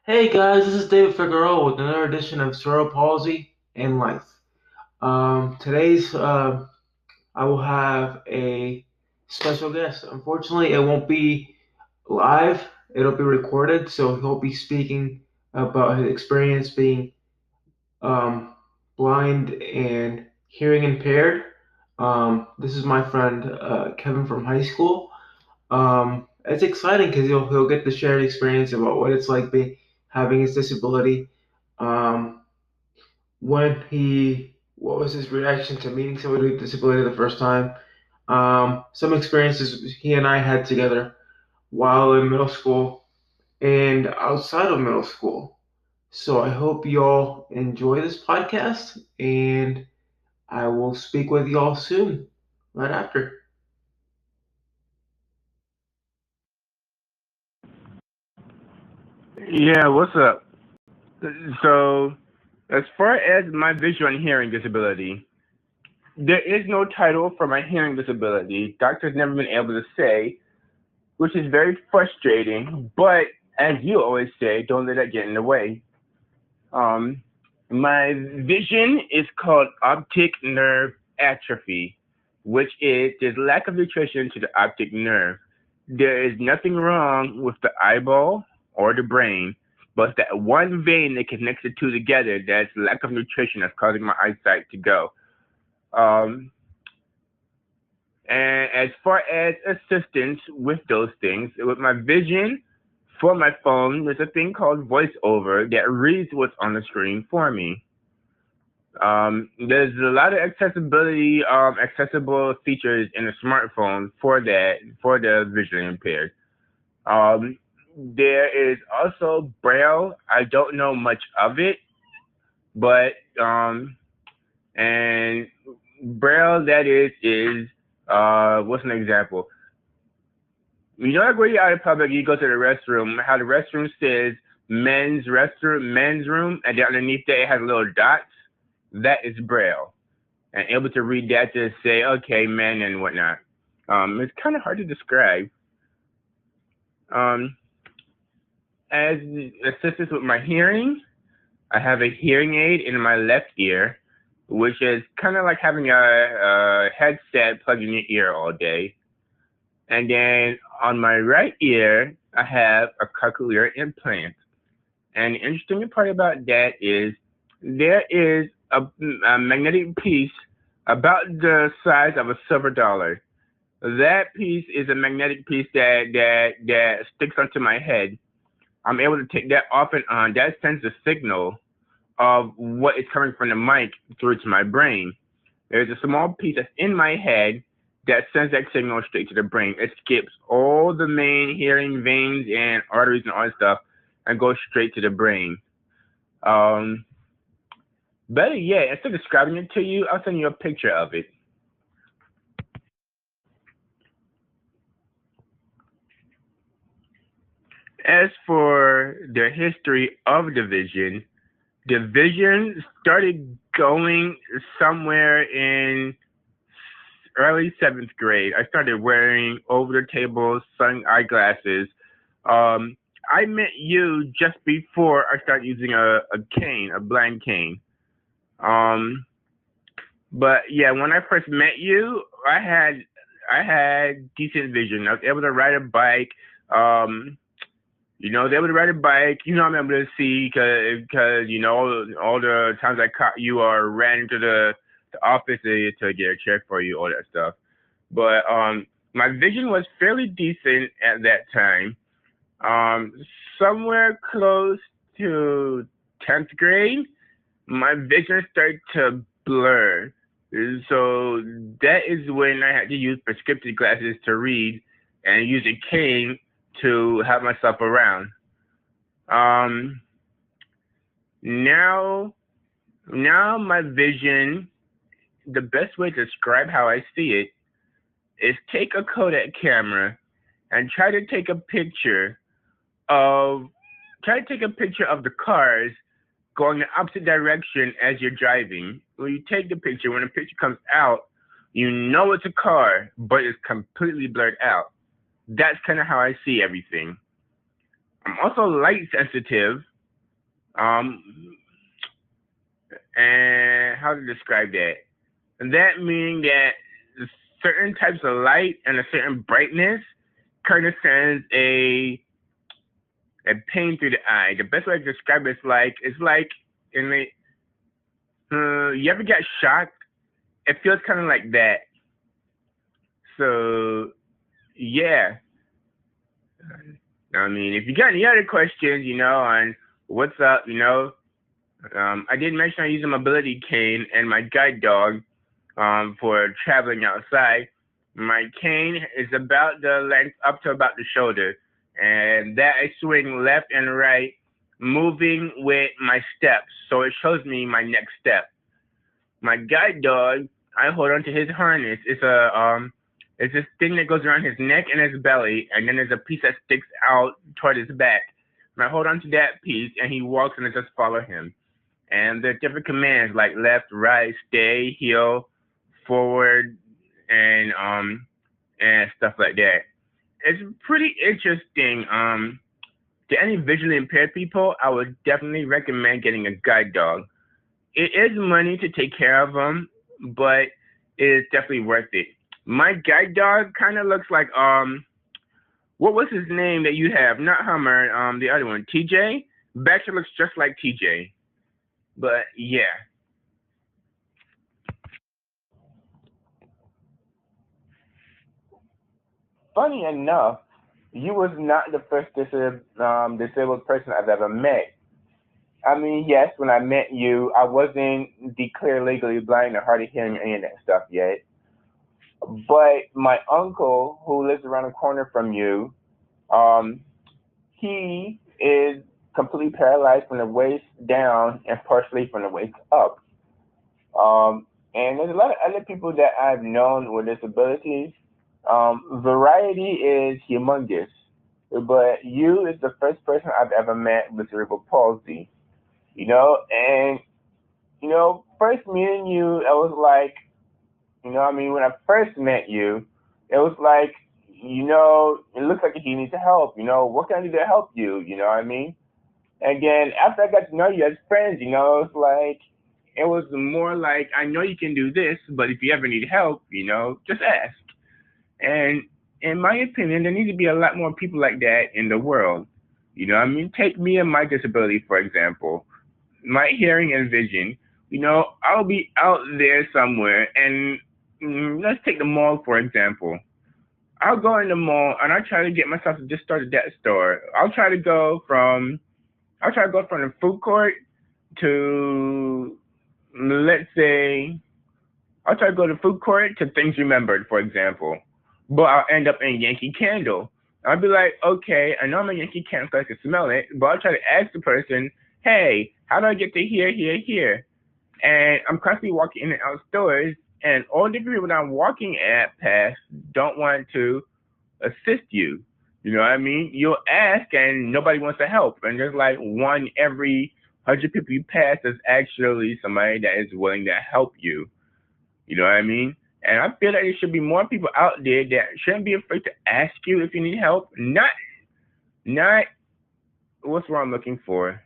Hey guys, this is David Figueroa with another edition of Cerebral Palsy and Life. Today's I will have a special guest. Unfortunately, it won't be live; it'll be recorded, so he'll be speaking about his experience being um, blind and hearing impaired. This is my friend Kevin from high school. It's exciting because he'll get the shared experience about what it's like being having his disability. Um, what was his reaction to meeting somebody with disability the first time? Some experiences he and I had together while in middle school and outside of middle school. So I hope you all enjoy this podcast, and I will speak with you all soon, right after. Yeah, what's up? So, as far as my visual and hearing disability, there is no title for my hearing disability. Doctors never been able to say, which is very frustrating. But as you always say, don't let that get in the way. Um, my vision is called optic nerve atrophy, which is there's lack of nutrition to the optic nerve. There is nothing wrong with the eyeball or the brain, but that one vein that connects the two together, that's lack of nutrition that's causing my eyesight to go. Um, and as far as assistance with those things, with my vision for my phone, there's a thing called VoiceOver that reads what's on the screen for me. There's a lot of accessible features in a smartphone for that, for the visually impaired. Um, there is also Braille. I don't know much of it, but and Braille what's an example? You know, like when you're out in public, you go to the restroom. How the restroom says men's room, and then underneath that it has little dots. That is Braille, and able to read that to say, okay, men and whatnot. It's kind of hard to describe. Um, as assistance with my hearing, I have a hearing aid in my left ear, which is kind of like having a headset plugged in your ear all day. And then on my right ear, I have a cochlear implant. And the interesting part about that is there is a magnetic piece about the size of a silver dollar. That piece is a magnetic piece that sticks onto my head. I'm able to take that off and on. That sends a signal of what is coming from the mic through to my brain. There's a small piece that's in my head that sends that signal straight to the brain. It skips all the main hearing veins and arteries and all that stuff and goes straight to the brain. Um, Better yet, instead of describing it to you, I'll send you a picture of it. As for the history of division started going somewhere in early seventh grade. I started wearing over the table sun eyeglasses. Um, I met you just before I started using a cane, a blind cane. Um, but yeah, when I first met you, I had decent vision. I was able to ride a bike. Um, I was able to ride a bike. I'm able to see because all the times I caught you or ran into the office to get a check for you, all that stuff. But my vision was fairly decent at that time. Um, Somewhere close to 10th grade, my vision started to blur. So that is when I had to use prescription glasses to read and use a cane to help myself around. Um, now, now my vision, the best way to describe how I see it is take a Kodak camera and of try to take a picture of the cars going the opposite direction as you're driving. When you take the picture, when the picture comes out, you know it's a car, but it's completely blurred out. That's kind of how I see everything. I'm also light sensitive, Um, and how to describe that? That meaning that certain types of light and a certain brightness kind of sends a pain through the eye. The best way to describe it's like in the you ever get shocked? It feels kind of like that. So yeah, I mean, if you got any other questions, on what's up, I did mention I use a mobility cane and my guide dog for traveling outside. My cane is about the length up to about the shoulder, and that I swing left and right, moving with my steps, so it shows me my next step. My guide dog, I hold on to his harness. It's this thing that goes around his neck and his belly, and then there's a piece that sticks out toward his back. And I hold on to that piece, and he walks, and I just follow him. And there are different commands like left, right, stay, heel, forward, and stuff like that. It's pretty interesting. To any visually impaired people, I would definitely recommend getting a guide dog. It is money to take care of them, but it is definitely worth it. My guide dog kind of looks like what was his name that you have? Not Hummer, the other one, TJ. Baxter looks just like TJ. But yeah. Funny enough, you was not the first disabled person I've ever met. I mean, yes, when I met you, I wasn't declared legally blind or hard of hearing or any of that stuff yet. But my uncle, who lives around the corner from you, um, he is completely paralyzed from the waist down and partially from the waist up. And there's a lot of other people that I've known with disabilities. Variety is humongous, but you is the first person I've ever met with cerebral palsy. And first meeting you, I was like, I mean, when I first met you, it was like, it looks like you need to help. What can I do to help you? You know what I mean? And then after I got to know you as friends, it was more like, I know you can do this, but if you ever need help, just ask. And in my opinion, there needs to be a lot more people like that in the world. I mean, take me and my disability, for example. My hearing and vision, I'll be out there somewhere and let's take the mall, for example. I'll go in the mall and I try to get myself to just start at that store. I'll try to go from the food court to, let's say, I'll try to go to food court to Things Remembered, for example. But I'll end up in Yankee Candle. I'll be like, okay, I know I'm a Yankee Candle because I can smell it, but I'll try to ask the person, hey, how do I get to here, here, here? And I'm constantly walking in and out stores, and all the people that I'm walking at past don't want to assist you. You know what I mean? You'll ask and nobody wants to help. And there's like one every 100 people you pass is actually somebody that is willing to help you. You know what I mean? And I feel that there should be more people out there that shouldn't be afraid to ask you if you need help. Not what's what I'm looking for.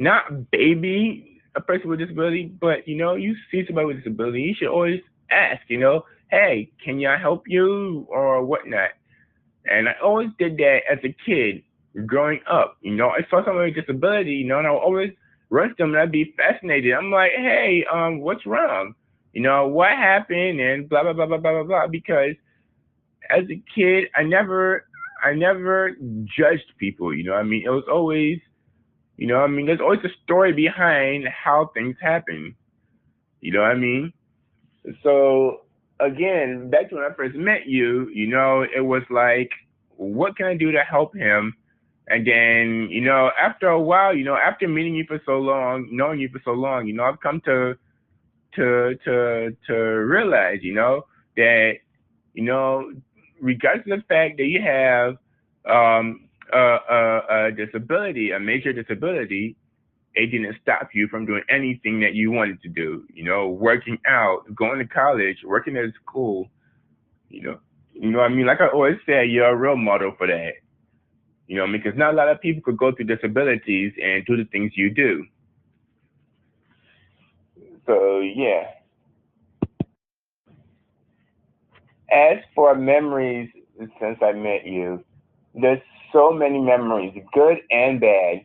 Not baby a person with disability, but you see somebody with disability, you should always ask, hey, can I help you or whatnot? And I always did that as a kid growing up. I saw somebody with disability, and I would always run to them and I'd be fascinated. I'm like, hey, what's wrong? What happened and blah blah blah blah blah blah blah. Because as a kid, I never judged people. I mean, it was always, I mean, there's always a story behind how things happen. You know what I mean? So again, back to when I first met you, it was like, what can I do to help him? And then, after a while, after meeting you for so long, knowing you for so long, I've come to realize, that, you know, regardless of the fact that you have a disability, a major disability, it didn't stop you from doing anything that you wanted to do. Working out, going to college, working at school. You know, you know what I mean. Like I always say, you're a role model for that. Because not a lot of people could go through disabilities and do the things you do. So, yeah. As for memories since I met you, there's so many memories, good and bad.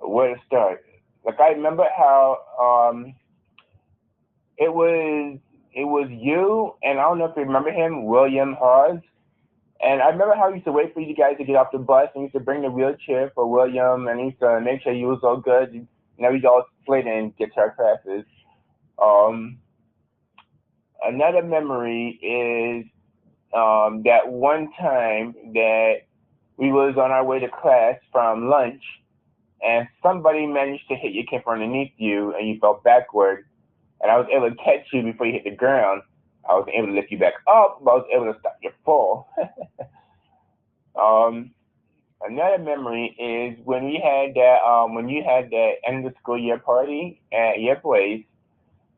Where to start? Like I remember how it was you, and I don't know if you remember him, William Hawes. And I remember how he used to wait for you guys to get off the bus, and he used to bring the wheelchair for William, and he used to make sure you was all good. Now we all split in guitar classes. Um, Another memory is that one time that we was on our way to class from lunch, and somebody managed to hit your kid from underneath you, and you fell backward, and I was able to catch you before you hit the ground. I was able to lift you back up, but I was able to stop your fall. Another memory is when we had that when you had that end of the school year party at your place,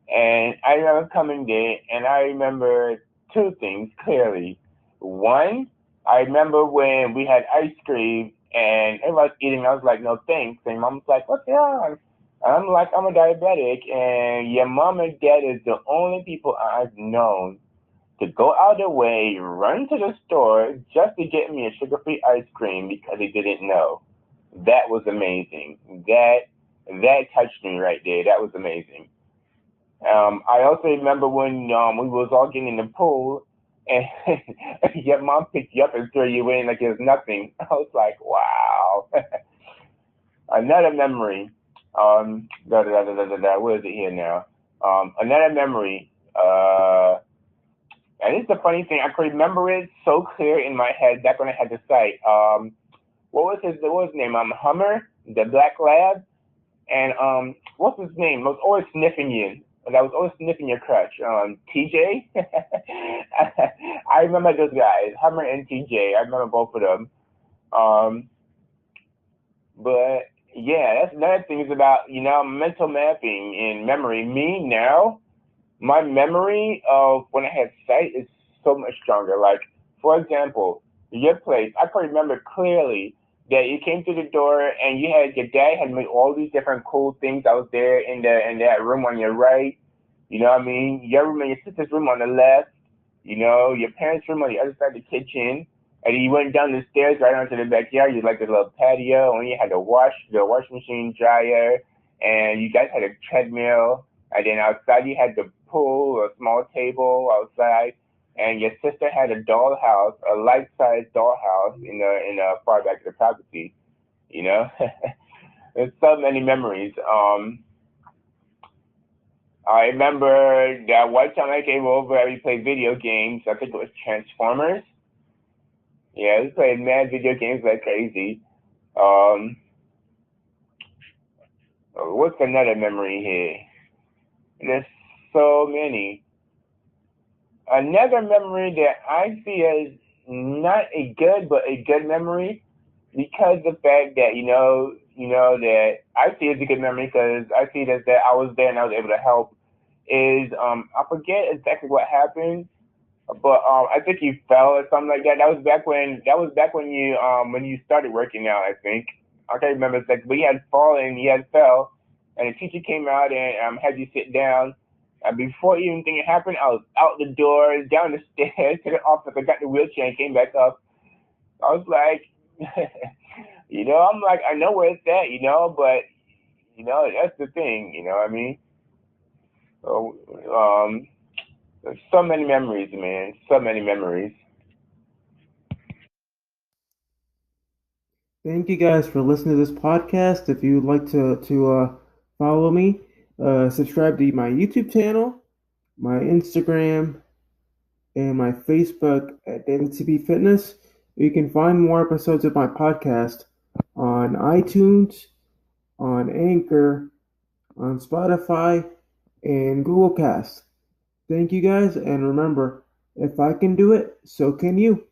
and I remember coming there, and I remember two things clearly. One, I remember when we had ice cream and everybody was eating. I was like, no thanks. And mom was like, what's wrong? I'm like, I'm a diabetic, and your mom and dad is the only people I've known to go out of their way, run to the store just to get me a sugar-free ice cream because they didn't know. That was amazing. That touched me right there. That was amazing. I also remember when we was all getting in the pool and your mom picked you up and threw you in like it was nothing. I was like, wow. Another memory. Where is it here now? Another memory. And it's the funny thing. I could remember it so clear in my head back when I had the site. What was his name? Hummer, the black lab. And what's his name? I was always sniffing you. And I was always sniffing your crutch. TJ. I remember those guys, Hummer and TJ. I remember both of them. But yeah, that's another thing is about mental mapping and memory. Me now, my memory of when I had sight is so much stronger. Like for example, your place, I can remember clearly that you came through the door and your dad had made all these different cool things out there in that room on your right. You know what I mean? Your room and your sister's room on the left. Your parents' room on the other side of the kitchen. And you went down the stairs right onto the backyard. You like the little patio, and you had the wash machine dryer, and you guys had a treadmill. And then outside you had the pool, a small table outside, and your sister had a dollhouse, a life-size dollhouse in the far back of the property. There's so many memories. I remember that one time I came over and we played video games. I think it was Transformers. Yeah, we played mad video games like crazy. Um, what's another memory here? There's so many. Another memory that I see as not a good but a good memory because the fact that that I see as a good memory because I see that I was there and I was able to help is I forget exactly what happened, but I think you fell or something like that. That was back when you started working out. I think I can't remember exactly, but you had fallen, you had fell, and the teacher came out and had you sit down. And before even anything happened, I was out the door, down the stairs to the office. I got the wheelchair and came back up. I was like, I'm like, I know where it's at, but that's the thing, you know what I mean? So, there's so many memories, man. So many memories. Thank you guys for listening to this podcast. If you would like to follow me, subscribe to my YouTube channel, my Instagram, and my Facebook at DanTB Fitness. You can find more episodes of my podcast on iTunes, on Anchor, on Spotify, and Google Cast. Thank you guys, and remember, if I can do it, so can you.